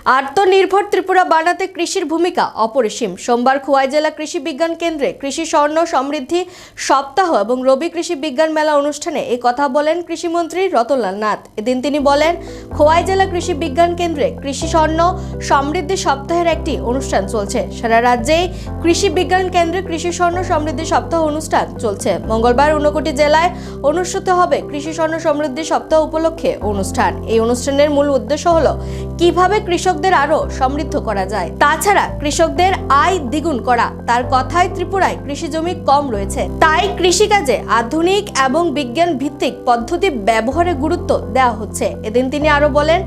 আত্মনির্ভর ত্রিপুরা বানাতে কৃষির ভূমিকা অপরিসীম। সোমবার খোয়াই জেলা কৃষি বিজ্ঞান কেন্দ্রে কৃষি স্বর্ণ সমৃদ্ধি সপ্তাহ এবং রবি কৃষি বিজ্ঞান মেলা অনুষ্ঠানে এই কথা বলেন কৃষিমন্ত্রী রতনলাল নাথ। এদিন তিনি বলেন, খোয়াই জেলা কৃষি বিজ্ঞান কেন্দ্রে কৃষি স্বর্ণ সমৃদ্ধি সপ্তাহের একটি অনুষ্ঠান চলছে। সারা রাজ্যেই কৃষি বিজ্ঞান কেন্দ্রে কৃষি স্বর্ণ সমৃদ্ধি সপ্তাহ অনুষ্ঠান চলছে। মঙ্গলবার ঊনকোটি জেলায় অনুষ্ঠিত হবে কৃষি স্বর্ণ সমৃদ্ধি সপ্তাহ উপলক্ষে অনুষ্ঠান। এই অনুষ্ঠানের মূল উদ্দেশ্য হলো কিভাবে কৃষকদের আরো সমৃদ্ধ করা যায়, তাছাড়া কৃষকদের আয় দ্বিগুণ করা। তার কথায় ত্রিপুরায় কৃষি জমি কম রয়েছে, তাই কৃষিকাজে আধুনিক এবং বিজ্ঞান ভিত্তিক পদ্ধতি ব্যবহারে গুরুত্ব দেওয়া হচ্ছে। এদিন তিনি আরো বলেন,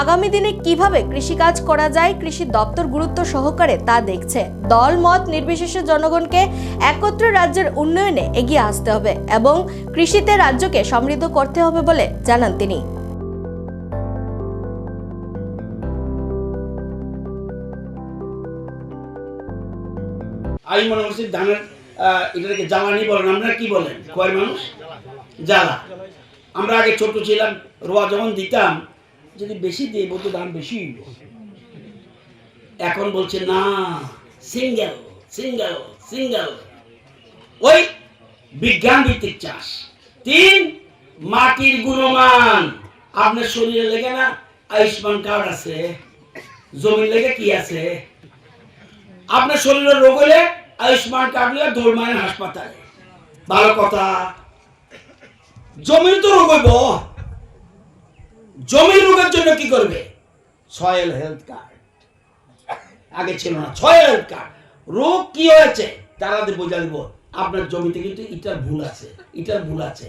আগামী দিনে কিভাবে কৃষিকাজ করা যায় কৃষি দপ্তর গুরুত্ব সহকারে তা দেখছে। দল মত নির্বিশেষে জনগণকে একত্রে রাজ্যের উন্নয়নে এগিয়ে আসতে হবে এবং কৃষিতে রাজ্যকে সমৃদ্ধ করতে হবে বলে জানান তিনি। আমি মনে করছি ধানের এটাকে জ্বালানি বলেন, আমরা কি বলেন খোয়াই মানুষ জ্বালা। আমরা আগে ছোট ছিলাম, রোয়া যখন দিতাম যদি বেশি দিয়ে বলতো দাম বেশি। এখন বলছে না, সিঙ্গেল সিঙ্গেল সিঙ্গেল। ওই বিজ্ঞান ভিত্তিক চাষ। 3, মাটির গুণমান। আপনার শরীরে লেগে না আয়ুষ্মান কার্ড আছে, জমির লেগে কি আছে? আপনার শরীরের রোগ হলে আয়ুষ্মান কার্ড নিয়ে দৌড়মানের হাসপাতালে। ভালো কথা। জমির তো রোগ হইব, জমির রোগের জন্য কি করবে? Soil health card. আগে ছিল না সয়েল হেলথ কার্ড। রোগ কি হয়েছে তারা বোঝা দিব, আপনার জমিতে কিন্তু এটার ভুল আছে, এটার ভুল আছে,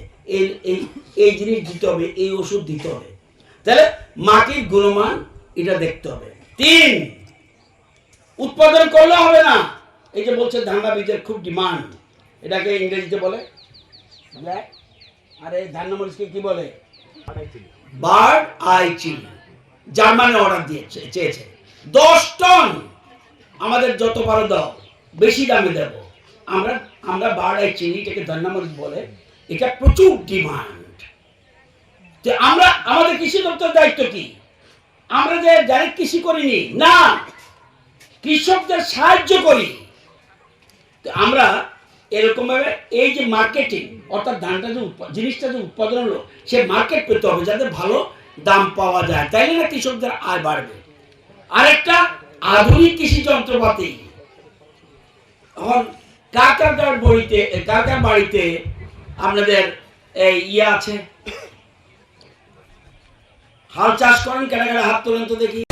এই জিনিস দিতে হবে, এই ওষুধ দিতে হবে। তাহলে মাটির গুণমান এটা দেখতে হবে। 3, উৎপাদন করলে হবে না। এই যে বলছে ধান্দা বীজের খুব ডিমান্ড, এটাকে ইংরেজিতে বলে, আরে ধান মরিচকে কি বলে? Bird eye chilli. Germany order দিয়েছে, চেয়েছে 10 টন। আমাদের যত পারো দাও, বেশি দামে দেব। আমরা বার্ড আই চিলি, এটাকে ধান মরিচ বলে, এটা প্রচুর ডিমান্ড। তো আমরা আমাদের কৃষি দপ্তরের দায়িত্ব কি? আমরা যে ডাইরেক্ট কৃষি করিনি না, কৃষকদের সাহায্য করি। আমরা এরকম ভাবে এই যে মার্কেটিং, অর্থাৎ ধানটা যে জিনিসটা যে উৎপাদন হলো, সে মার্কেট পেতে হবে যাতে ভালো দাম পাওয়া যায়, তাইলে না কৃষকদের আয় বাড়বে। আরেকটা আধুনিক কৃষি যন্ত্রপাতি। এখন কার বাড়িতে আপনাদের এই আছে, হাল চাষ করেন? কেনা হাত তোলেন তো দেখি।